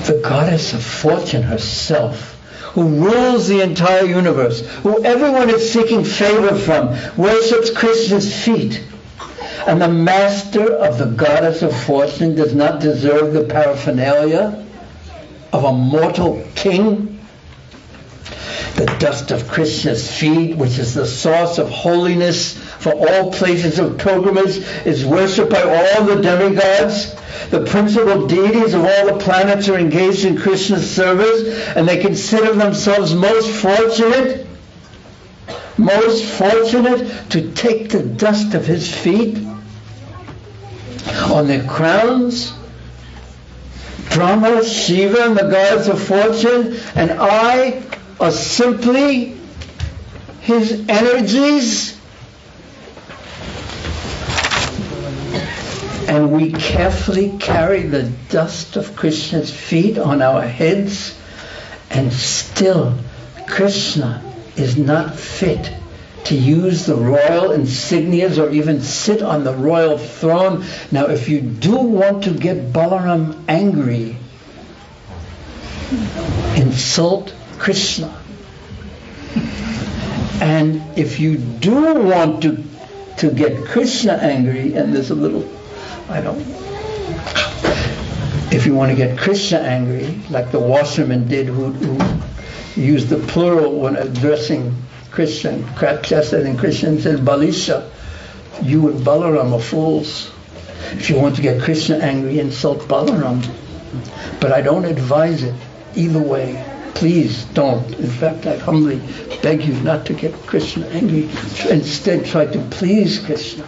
S1: The goddess of fortune herself, who rules the entire universe, who everyone is seeking favor from, worships Krishna's feet. And the master of the goddess of fortune does not deserve the paraphernalia of a mortal king. The dust of Krishna's feet, which is the source of holiness for all places of pilgrimage, is worshipped by all the demigods. The principal deities of all the planets are engaged in Krishna's service, and they consider themselves most fortunate to take the dust of his feet on their crowns. Brahma, Shiva, and the gods of fortune, and I are simply his energies. And we carefully carry the dust of Krishna's feet on our heads, and still Krishna is not fit to use the royal insignias or even sit on the royal throne. Now, if you do want to get Balaram angry, insult Krishna. And if you do want to to get Krishna angry, and there's a little, if you want to get Krishna angry, like the washerman did who used the plural when addressing Krishna, chastising Krishna, and said, Balisha, you and Balaram are fools. If you want to get Krishna angry, insult Balaram. But I don't advise it either way. Please don't. In fact, I humbly beg you not to get Krishna angry. Instead, try to please Krishna.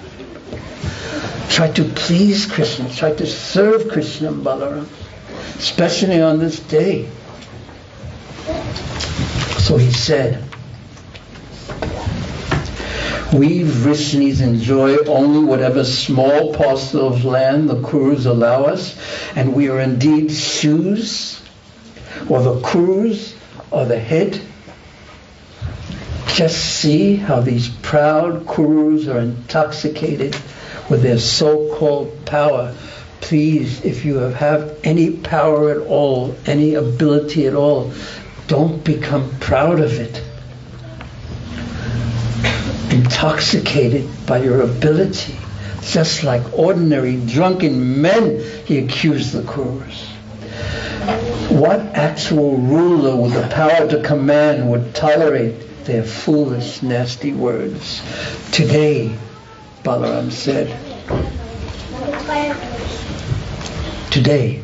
S1: Try to please Krishna. Try to serve Krishna and Balaram, especially on this day. So he said, we Vrishnis enjoy only whatever small parcel of land the Kurus allow us, and we are indeed shoes, or the Kurus are the head. Just see how these proud Kurus are intoxicated with their so-called power. Please, if you have any power at all, any ability at all, don't become proud of it. Intoxicated by your ability, just like ordinary drunken men, he accused the Kurus. What actual ruler with the power to command would tolerate their foolish, nasty words? Today, Balaram said, today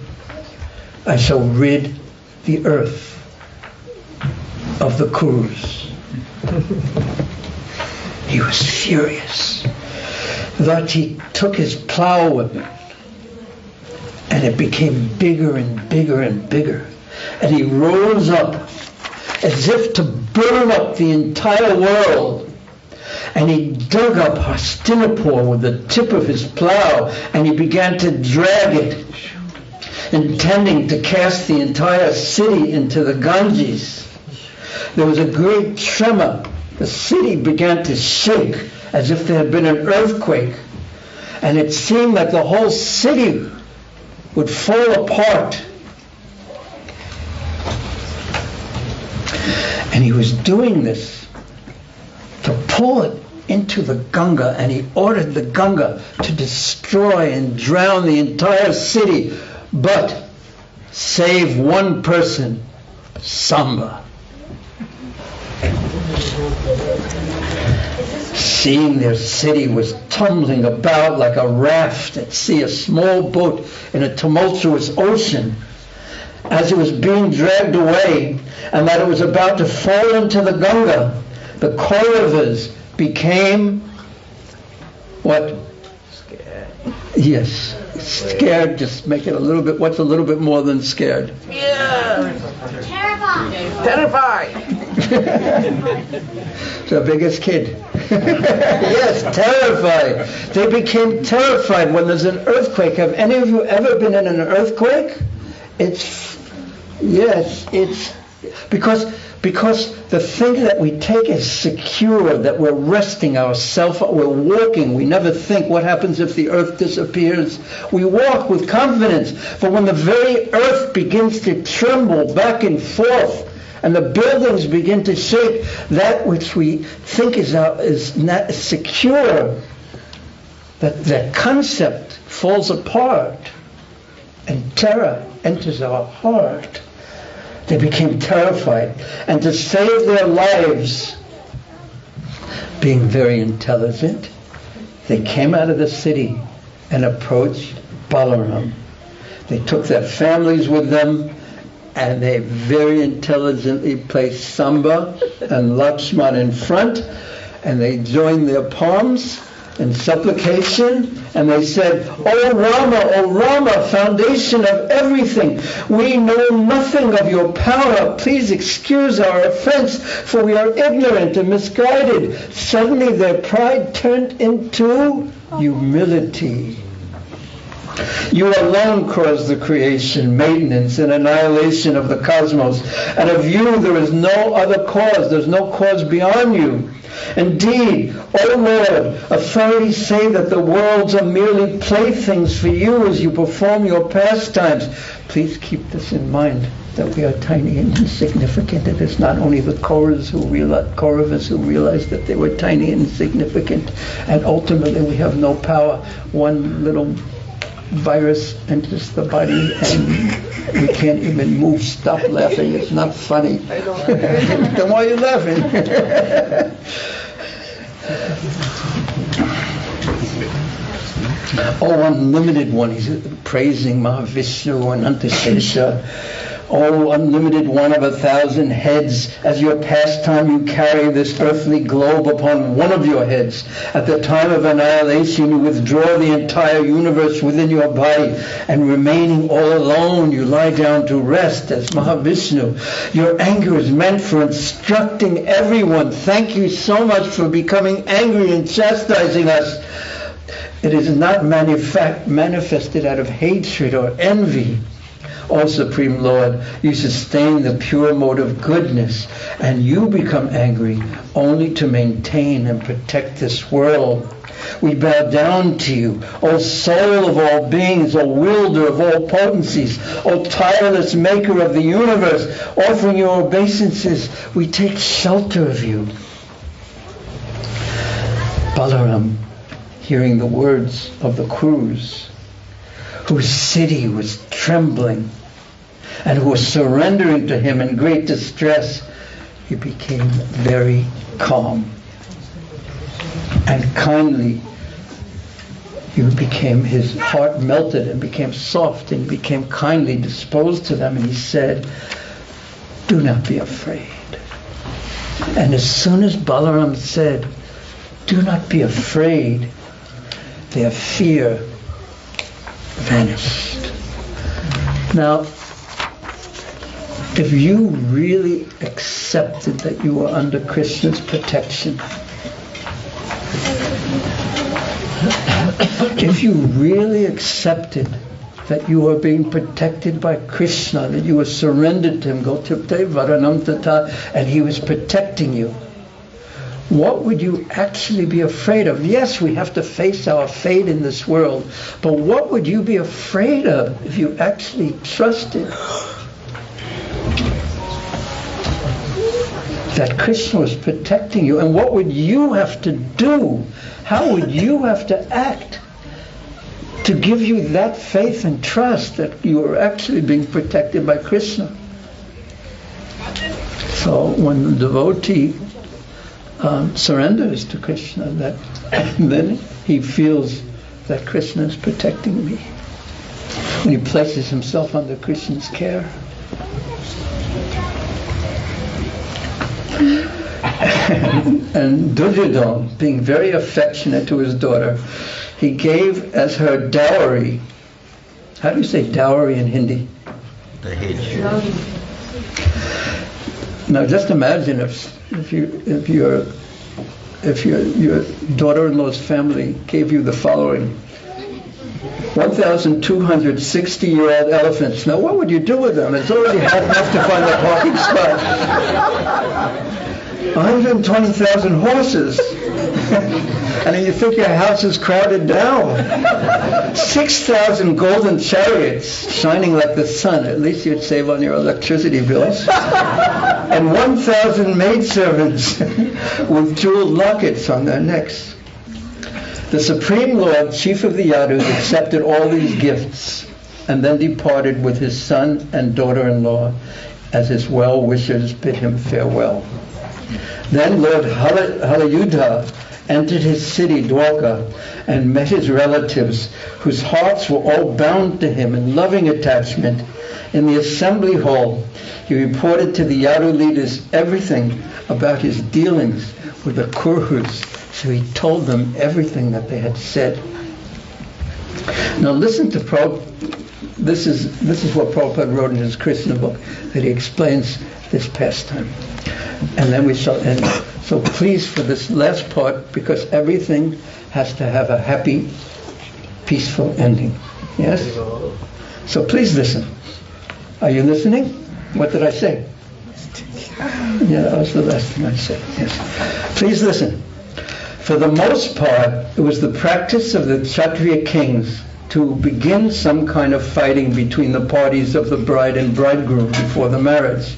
S1: I shall rid the earth of the Kurus. He was furious. That he took his plow weapon, and it became bigger and bigger and bigger. And he rose up as if to burn up the entire world. And he dug up Hastinapur with the tip of his plow, and he began to drag it, intending to cast the entire city into the Ganges. There was a great tremor. The city began to shake as if there had been an earthquake, and it seemed like the whole city would fall apart. And he was doing this to pull it into the Ganga, and he ordered the Ganga to destroy and drown the entire city, but save one person, Samba. Seeing their city was tumbling about like a raft at sea, a small boat in a tumultuous ocean, as it was being dragged away, and that it was about to fall into the Ganga, the Kauravas became what? Scared. Yes, scared. Just make it a little bit. What's a little bit more than scared?
S6: Yeah.
S7: Terrified.
S1: The biggest kid. Yes, terrified. They became terrified when there's an earthquake. Have any of you ever been in an earthquake? It's because the thing that we take is secure, that we're resting ourselves, we're walking. We never think what happens if the earth disappears. We walk with confidence. But when the very earth begins to tremble back and forth, and the buildings begin to shake, that which we think is not secure, that concept falls apart, and terror enters our heart. They became terrified, and to save their lives, being very intelligent, they came out of the city and approached Balaram. They took their families with them, and they very intelligently placed Samba and Lakshman in front, and they joined their palms in supplication, and they said, O Rama, foundation of everything, we know nothing of your power. Please excuse our offense, for we are ignorant and misguided. Suddenly their pride turned into humility. You alone caused the creation, maintenance, and annihilation of the cosmos, and of you there is no other cause. There's no cause beyond you. Indeed, O Lord, authorities say that the worlds are merely playthings for you as you perform your pastimes. Please keep this in mind. that we are tiny and insignificant. It is not only the Kauravas who realized that they were tiny and insignificant, and ultimately we have no power. One little virus enters the body and we can't even move. Stop laughing, it's not funny. Then why are you laughing? Oh, unlimited one, he's praising Mahavishnu and Antashesha. Oh, unlimited one of 1,000 heads, as your pastime you carry this earthly globe upon one of your heads. At the time of annihilation you withdraw the entire universe within your body, and remaining all alone you lie down to rest as Mahavishnu. Your anger is meant for instructing everyone. Thank you so much for becoming angry and chastising us. It is not manifested out of hatred or envy. O Supreme Lord, you sustain the pure mode of goodness, and you become angry only to maintain and protect this world. We bow down to you, O soul of all beings, O wielder of all potencies, O tireless maker of the universe, offering your obeisances, we take shelter of you. Balaram, hearing the words of the Kurus, whose city was trembling and who was surrendering to him in great distress, he became very calm and kindly. His heart melted and became soft and became kindly disposed to them, and he said, "Do not be afraid." And as soon as Balaram said, "Do not be afraid," their fear vanished. Now, if you really accepted that you were under Krishna's protection, if you really accepted that you were being protected by Krishna, that you were surrendered to him, Gotipte Varanam Tata, and he was protecting you, what would you actually be afraid of? Yes, we have to face our fate in this world, but what would you be afraid of if you actually trusted that Krishna was protecting you? And what would you have to do? How would you have to act to give you that faith and trust that you are actually being protected by Krishna? So when the devotee surrenders to Krishna, then he feels that Krishna is protecting me. When he places himself under Krishna's care. And Duryodhana, being very affectionate to his daughter, he gave as her dowry. How do you say dowry in Hindi?
S3: Dahej.
S1: Now just imagine if your daughter-in-law's family gave you the following: 1,260-year-old elephants. Now what would you do with them? It's already hard enough to find a parking spot. 120,000 horses. And then you think your house is crowded down. 6,000 golden chariots shining like the sun. At least you'd save on your electricity bills. And 1,000 maidservants with jeweled lockets on their necks. The Supreme Lord, chief of the Yadus, accepted all these gifts and then departed with his son and daughter-in-law as his well-wishers bid him farewell. Then Lord Halayudha entered his city, Dwarka, and met his relatives, whose hearts were all bound to him in loving attachment. In the assembly hall, he reported to the Yadu leaders everything about his dealings with the Kurus. So he told them everything that they had said. Now listen to Prabhupada. This is what Prabhupada wrote in his Krishna book, that he explains this pastime. And then we shall end. So please, for this last part, because everything has to have a happy, peaceful ending. Yes? So please listen. Are you listening? What did I say? Yeah, that was the last thing I said. Yes. Please listen. For the most part, it was the practice of the Kshatriya kings to begin some kind of fighting between the parties of the bride and bridegroom before the marriage.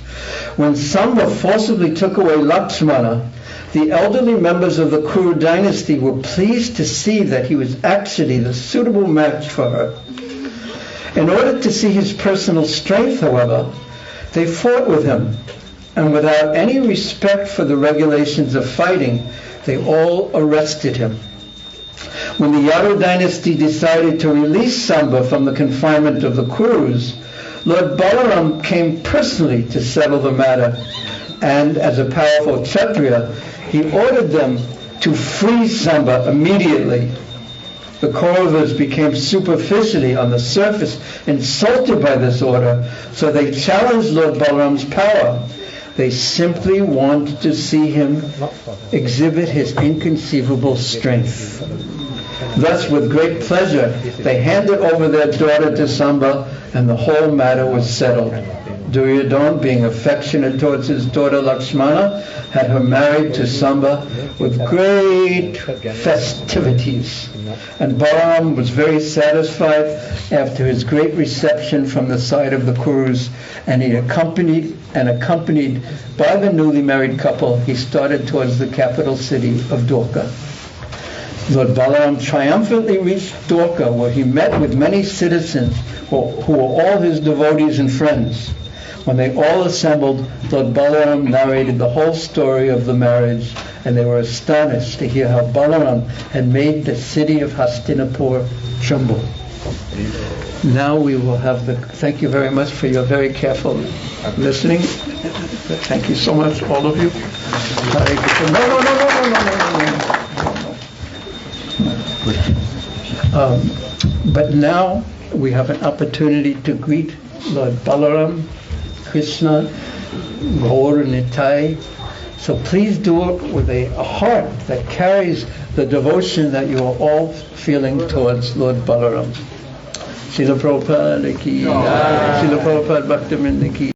S1: When Samba forcibly took away Lakshmana, the elderly members of the Kuru dynasty were pleased to see that he was actually the suitable match for her. In order to see his personal strength, however, they fought with him, and without any respect for the regulations of fighting, they all arrested him. When the Yadu dynasty decided to release Samba from the confinement of the Kurus, Lord Balaram came personally to settle the matter, and as a powerful Kshatriya, he ordered them to free Samba immediately. The Kauravas became superficially, on the surface, insulted by this order, so they challenged Lord Balaram's power. They simply wanted to see him exhibit his inconceivable strength. Thus, with great pleasure, they handed over their daughter to Samba, and the whole matter was settled. Duryodhana, being affectionate towards his daughter Lakshmana, had her married to Samba with great festivities. And Balaram was very satisfied after his great reception from the side of the Kurus, and accompanied by the newly married couple, he started towards the capital city of Dwarka. Lord Balaram triumphantly reached Dwarka, where he met with many citizens who were all his devotees and friends. When they all assembled, Lord Balaram narrated the whole story of the marriage, and they were astonished to hear how Balaram had made the city of Hastinapur tremble. Now we will have thank you very much for your very careful listening. Thank you so much, all of you. No. But now we have an opportunity to greet Lord Balaram, Krishna, Gaur Nitai. So please do it with a heart that carries the devotion that you are all feeling towards Lord Balaram. Srila Prabhupada ki, Srila Prabhupada Bhaktivinoda ki.